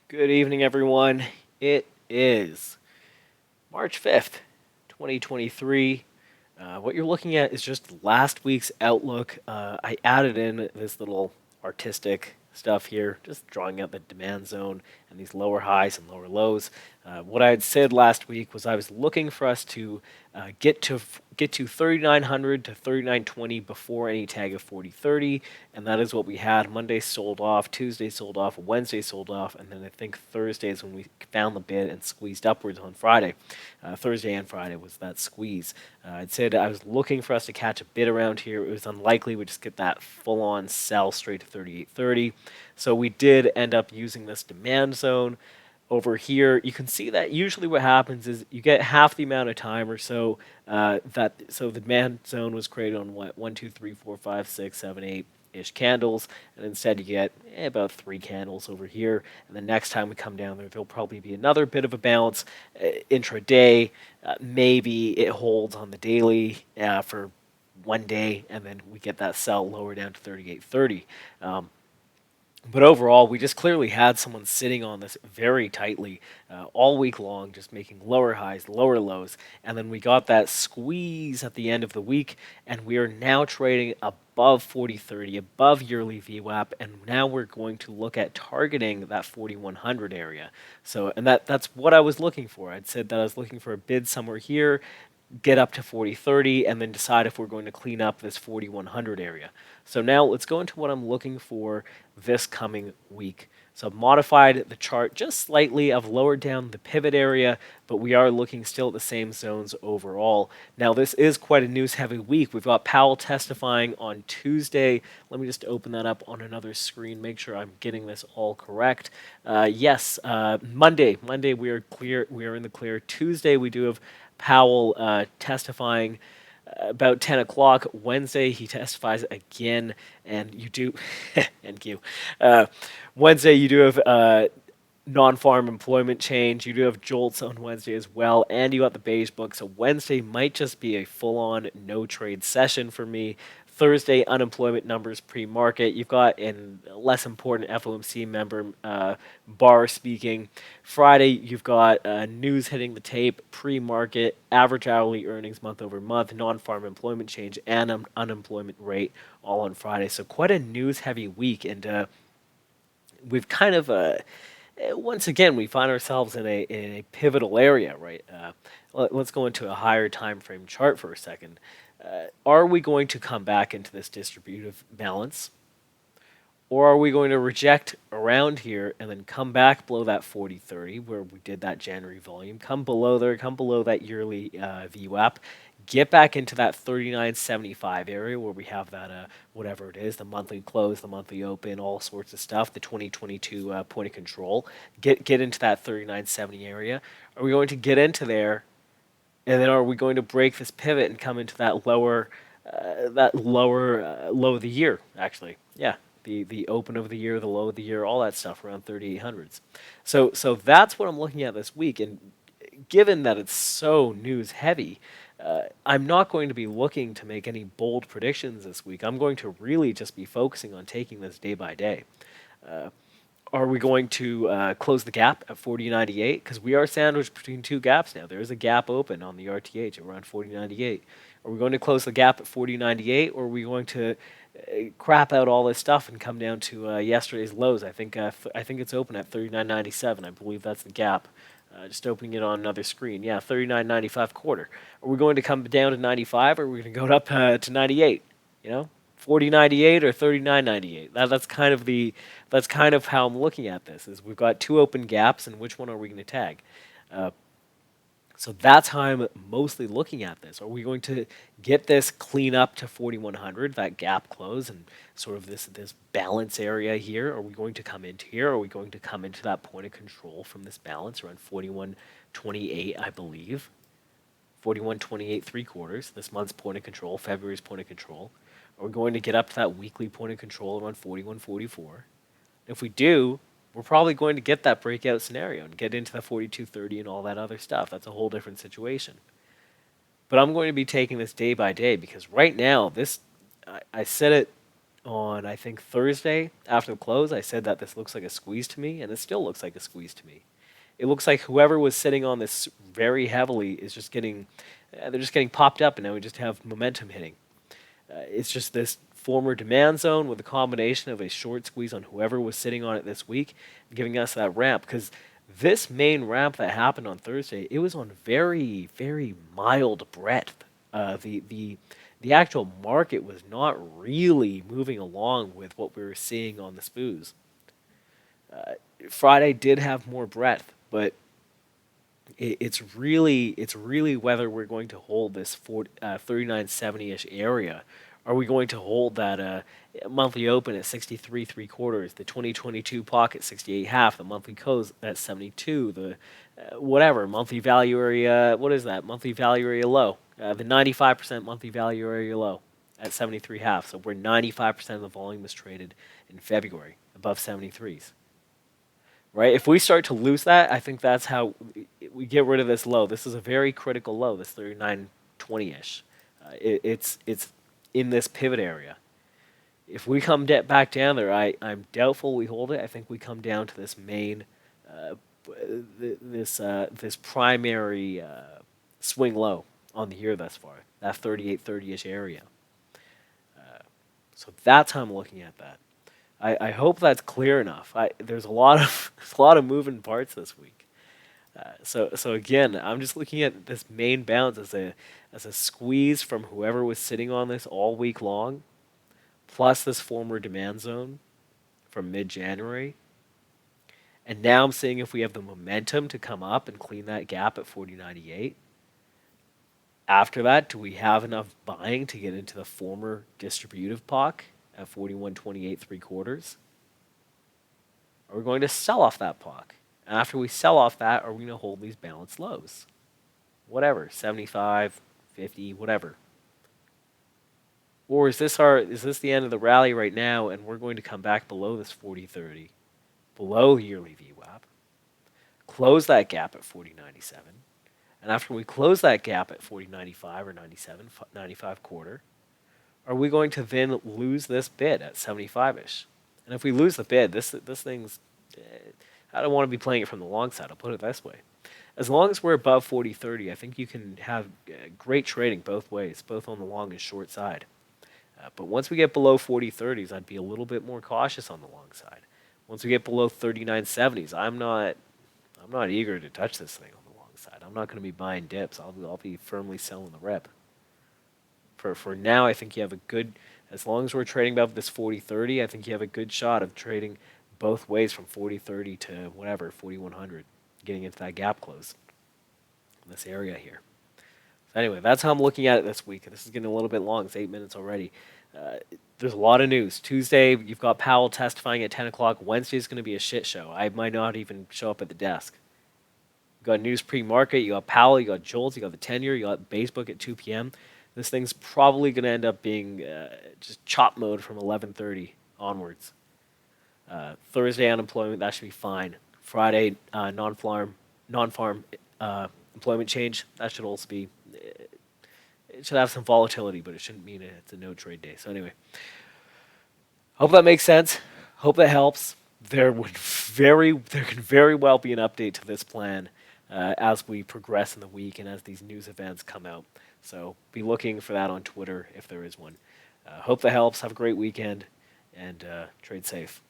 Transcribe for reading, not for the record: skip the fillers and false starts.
Good evening, everyone. It is March 5th, 2023. What you're looking at is just last week's outlook. I added in this little artistic stuff here, just drawing out the demand zone and these lower highs and lower lows. What I had said last week was I was looking for us to get to 3900 to 3920 before any tag of 4030, and that is what we had. Monday sold off, Tuesday sold off, Wednesday sold off, and then I think Thursday is when we found the bid and squeezed upwards on Friday. Thursday and Friday was that squeeze. I'd said I was looking for us to catch a bid around here. It was unlikely we'd just get that full-on sell straight to 3830. So we did end up using this demand zone over here. You can see that usually what happens is you get half the amount of time or so so the demand zone was created on what 1, 2, 3, 4, 5, 6, 7, 8 ish candles, and instead you get about 3 candles over here. And the next time we come down there'll probably be another bit of a bounce intraday. Maybe it holds on the daily for one day, and then we get that sell lower down to 3830. But overall, we just clearly had someone sitting on this very tightly all week long, just making lower highs, lower lows. And then we got that squeeze at the end of the week, and we are now trading above 4030, above yearly VWAP, and now we're going to look at targeting that 4100 area. So, and that's what I was looking for. I'd said that I was looking for a bid somewhere here, get up to 4030, and then decide if we're going to clean up this 4100 area. So now let's go into what I'm looking for this coming week. So I've modified the chart just slightly. I've lowered down the pivot area, but we are looking still at the same zones overall. Now this is quite a news-heavy week. We've got Powell testifying on Tuesday. Let me just open that up on another screen, make sure I'm getting this all correct. Yes, Monday we are clear. We are in the clear. Tuesday we do have Powell testifying about 10 o'clock. Wednesday, he testifies again, and you do, NQ. Wednesday, you do have non-farm employment change. You do have JOLTS on Wednesday as well, and you got the beige book. So Wednesday might just be a full-on no-trade session for me. Thursday, unemployment numbers pre-market. You've got a less important FOMC member, Barr speaking. Friday, you've got news hitting the tape, pre-market, average hourly earnings month over month, non-farm employment change, and unemployment rate all on Friday. So quite a news-heavy week, and we've kind of once again we find ourselves in a pivotal area, right? Let's go into a higher time frame chart for a second. Are we going to come back into this distributive balance, or are we going to reject around here and then come back below that 4030 where we did that January volume, come below there, come below that yearly VWAP, get back into that 3975 area where we have that whatever it is, the monthly close, the monthly open, all sorts of stuff, the 2022 point of control, get into that 3970 area? Are we going to get into there, and then are we going to break this pivot and come into that lower low of the year? Actually, yeah, the open of the year, the low of the year, all that stuff around 3800s. So that's what I'm looking at this week. And given that it's so news heavy, I'm not going to be looking to make any bold predictions this week. I'm going to really just be focusing on taking this day by day. Are we going to close the gap at 4098? Because we are sandwiched between two gaps now. There is a gap open on the RTH around 4098. Are we going to close the gap at 4098, or are we going to crap out all this stuff and come down to yesterday's lows? I think it's open at 3997. I believe that's the gap. Just opening it on another screen. Yeah, 39.95 quarter. Are we going to come down to 95, or are we going to go up to 98? You know, 40.98 or 39.98. That's kind of how I'm looking at this. Is we've got two open gaps, and which one are we going to tag? So that's how I'm mostly looking at this. Are we going to get this clean up to 4100, that gap close, and sort of this balance area here? Are we going to come into here? Are we going to come into that point of control from this balance around 4128, I believe? 4128 3/4, this month's point of control, February's point of control. Are we going to get up to that weekly point of control around 4144? If we do, we're probably going to get that breakout scenario and get into the 4230 and all that other stuff. That's a whole different situation. But I'm going to be taking this day by day, because right now, I said it on, I think, Thursday after the close. I said that this looks like a squeeze to me, and it still looks like a squeeze to me. It looks like whoever was sitting on this very heavily is just getting, they're just getting popped up, and now we just have momentum hitting. It's just this former demand zone with a combination of a short squeeze on whoever was sitting on it this week, giving us that ramp. Because this main ramp that happened on Thursday, it was on very, very mild breadth. The actual market was not really moving along with what we were seeing on the SPOOs. Friday did have more breadth, but it's really whether we're going to hold this 3970-ish area. Are we going to hold that monthly open at 63 three quarters, the 2022 pocket 68 half, the monthly close at 72, the whatever monthly value area? What is that monthly value area low? The 95% monthly value area low at 73 half. So we're 95% of the volume was traded in February above 73s. Right? If we start to lose that, I think that's how we get rid of this low. This is a very critical low, this 3920-ish. It's in this pivot area. If we come back down there, I'm doubtful we hold it. I think we come down to this main, this primary swing low on the year thus far, that 3830-ish area. So that's how I'm looking at that. I hope that's clear enough. There's a lot of moving parts this week. So again, I'm just looking at this main bounce as a squeeze from whoever was sitting on this all week long, plus this former demand zone from mid-January. And now I'm seeing if we have the momentum to come up and clean that gap at 40.98. After that, do we have enough buying to get into the former distributive POC at 41.28 three quarters? Are we going to sell off that POC? And after we sell off that, are we going to hold these balanced lows? Whatever, 75, 50, whatever. Or is this the end of the rally right now, and we're going to come back below this 40.30, below yearly VWAP, close that gap at 40.97, and after we close that gap at 40.95 or 97, 95 quarter, are we going to then lose this bid at 75-ish? And if we lose the bid, this thing's, I don't want to be playing it from the long side. I'll put it this way. As long as we're above 40.30, I think you can have great trading both ways, both on the long and short side. But once we get below 40.30s, I'd be a little bit more cautious on the long side. Once we get below 39.70s, I'm not eager to touch this thing on the long side. I'm not going to be buying dips. I'll be firmly selling the rep. For now, I think you have a good, as long as we're trading above this 40.30, I think you have a good shot of trading both ways from 40.30 to whatever, 4100, getting into that gap close in this area here. So anyway, that's how I'm looking at it this week. This is getting a little bit long. It's 8 minutes already. There's a lot of news. Tuesday, you've got Powell testifying at 10 o'clock. Wednesday is going to be a shit show. I might not even show up at the desk. You got news pre-market. You got Powell. You got Jolts. You got the 10-year. You got Facebook at 2 p.m. This thing's probably going to end up being just chop mode from 11:30 onwards. Thursday unemployment, that should be fine. Friday non-farm employment change, that should also be. It should have some volatility, but it shouldn't mean it's a no trade day. So anyway, hope that makes sense. Hope that helps. There can very well be an update to this plan as we progress in the week and as these news events come out. So be looking for that on Twitter if there is one. Hope that helps. Have a great weekend and trade safe.